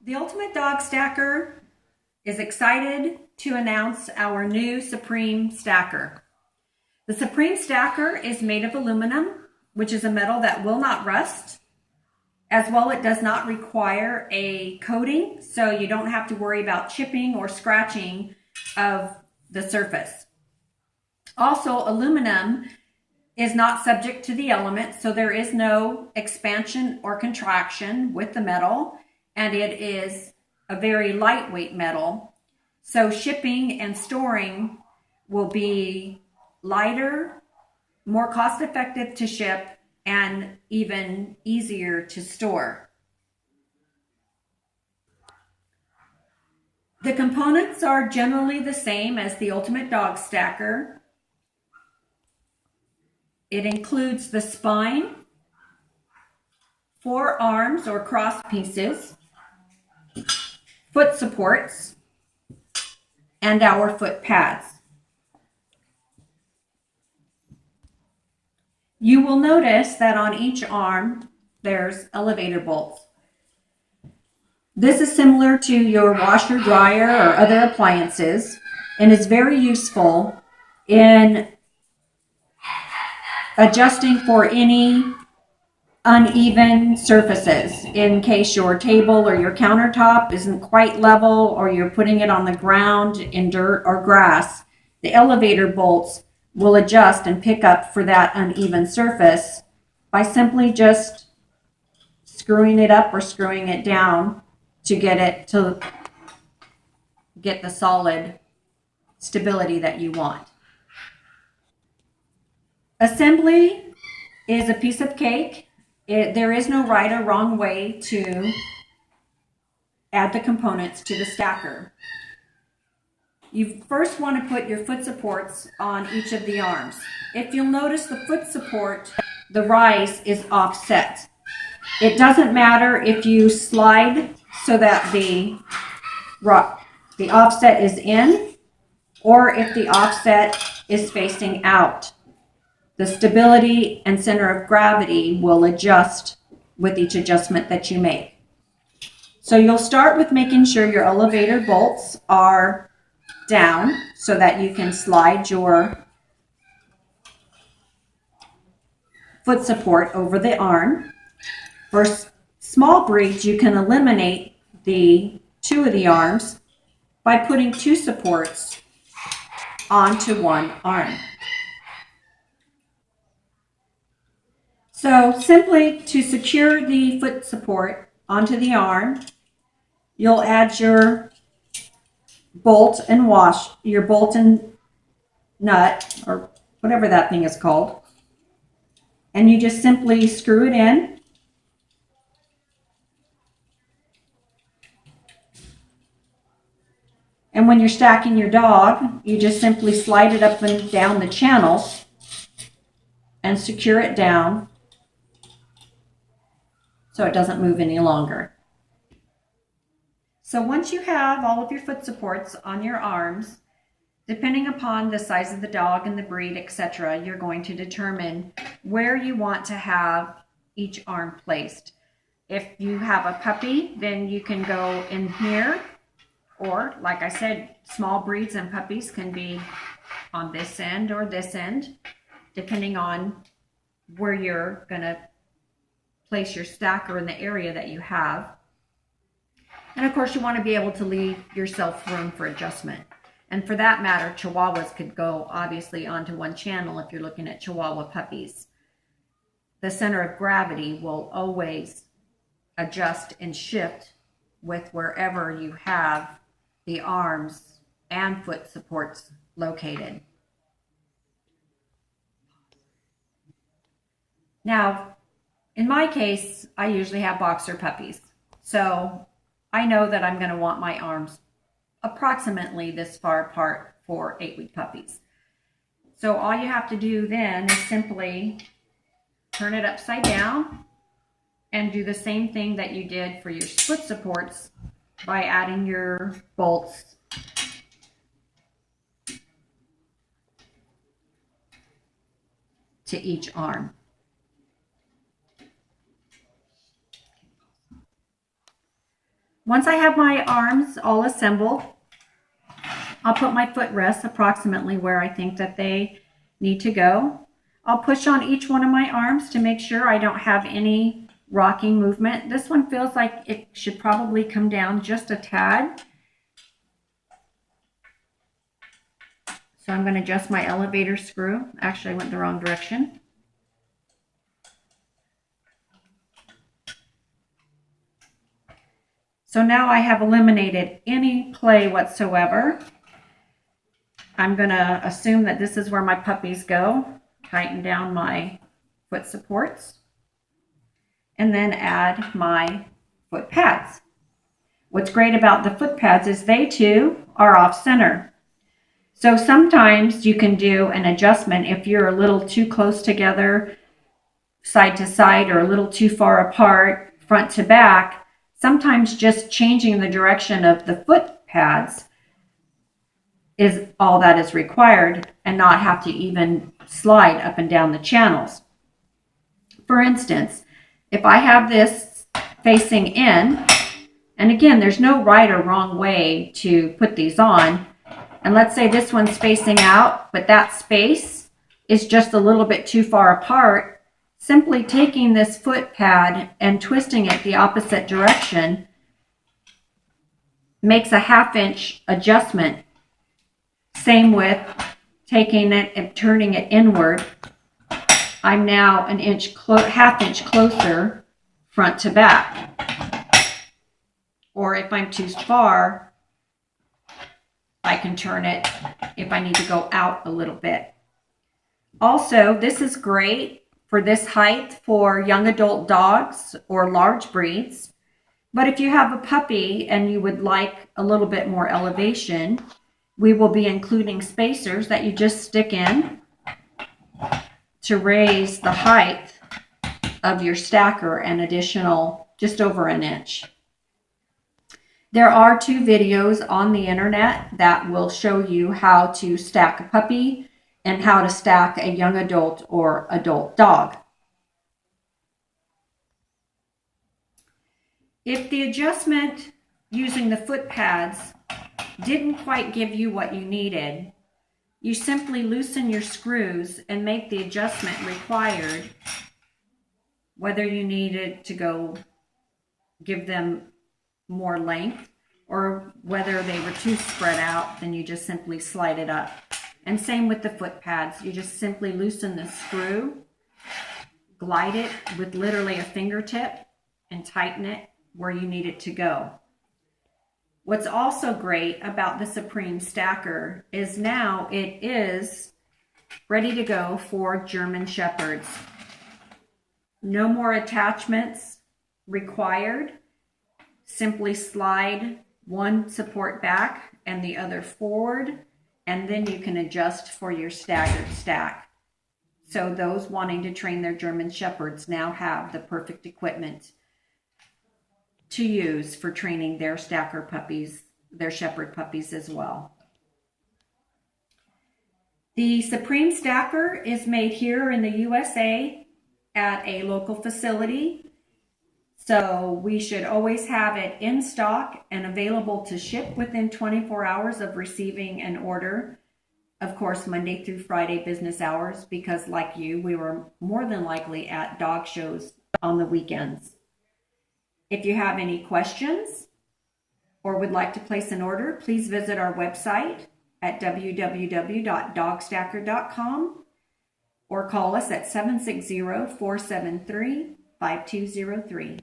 The Ultimate Dog Stacker is excited to announce our new Supreme Stacker. The Supreme Stacker is made of aluminum, which is a metal that will not rust. As well, it does not require a coating, so you don't have to worry about chipping or scratching of the surface. Also, aluminum is not subject to the elements, so there is no expansion or contraction with the metal, and it is a very lightweight metal. So shipping and storing will be lighter, more cost-effective to ship, and even easier to store. The components are generally the same as the Ultimate Dog Stacker. It includes the spine, 4 arms or cross pieces, foot supports, and our foot pads. You will notice that on each arm there's elevator bolts. This is similar to your washer, dryer, or other appliances, and is very useful in adjusting for any uneven surfaces. In case your table or your countertop isn't quite level, or you're putting it on the ground in dirt or grass, the elevator bolts will adjust and pick up for that uneven surface by simply just screwing it up or screwing it down to get the solid stability that you want. Assembly is a piece of cake. There is no right or wrong way to add the components to the stacker. You first want to put your foot supports on each of the arms. If you'll notice, the foot support, the rise is offset. It doesn't matter if you slide so that the offset is in, or if the offset is facing out. The stability and center of gravity will adjust with each adjustment that you make. So you'll start with making sure your elevator bolts are down so that you can slide your foot support over the arm. For small breeds, you can eliminate the 2 of the arms by putting 2 supports onto 1 arm. So simply to secure the foot support onto the arm, you'll add your bolt and nut, or whatever that thing is called, and you just simply screw it in. And when you're stacking your dog, you just simply slide it up and down the channels and secure it down so it doesn't move any longer. So once you have all of your foot supports on your arms, depending upon the size of the dog and the breed, etc., you're going to determine where you want to have each arm placed. If you have a puppy, then you can go in here, or like I said, small breeds and puppies can be on this end or this end, depending on where you're going to place your stacker in the area that you have. And of course, you want to be able to leave yourself room for adjustment. And for that matter, Chihuahuas could go obviously onto 1 channel if you're looking at Chihuahua puppies. The center of gravity will always adjust and shift with wherever you have the arms and foot supports located. Now, in my case, I usually have boxer puppies. So I know that I'm going to want my arms approximately this far apart for 8-week puppies. So all you have to do then is simply turn it upside down and do the same thing that you did for your foot supports by adding your bolts to each arm. Once I have my arms all assembled, I'll put my footrests approximately where I think that they need to go. I'll push on each one of my arms to make sure I don't have any rocking movement. This one feels like it should probably come down just a tad. So I'm going to adjust my elevator screw. Actually, I went the wrong direction. So now I have eliminated any play whatsoever. I'm going to assume that this is where my puppies go. Tighten down my foot supports. And then add my foot pads. What's great about the foot pads is they too are off center. So sometimes you can do an adjustment if you're a little too close together, side to side, or a little too far apart, front to back. Sometimes just changing the direction of the foot pads is all that is required and not have to even slide up and down the channels. For instance, if I have this facing in, and again, there's no right or wrong way to put these on, and let's say this one's facing out, but that space is just a little bit too far apart, simply taking this foot pad and twisting it the opposite direction makes a 1/2 inch adjustment. Same with taking it and turning it inward. I'm now 1/2 inch closer front to back. Or if I'm too far, I can turn it if I need to go out a little bit. Also, this is great for this height for young adult dogs or large breeds. But if you have a puppy and you would like a little bit more elevation, we will be including spacers that you just stick in to raise the height of your stacker an additional just over 1 inch. There are 2 videos on the internet that will show you how to stack a puppy and how to stack a young adult or adult dog. If the adjustment using the foot pads didn't quite give you what you needed, you simply loosen your screws and make the adjustment required, whether you needed to go give them more length or whether they were too spread out, then you just simply slide it up. And same with the foot pads. You just simply loosen the screw, glide it with literally a fingertip, and tighten it where you need it to go. What's also great about the Supreme Stacker is now it is ready to go for German Shepherds. No more attachments required. Simply slide one support back and the other forward, and then you can adjust for your staggered stack. So those wanting to train their German Shepherds now have the perfect equipment to use for training their stacker puppies, their shepherd puppies as well. The Supreme Stacker is made here in the USA at a local facility. So we should always have it in stock and available to ship within 24 hours of receiving an order. Of course, Monday through Friday business hours, because like you, we were more than likely at dog shows on the weekends. If you have any questions or would like to place an order, please visit our website at www.dogstacker.com or call us at 760-473-5203.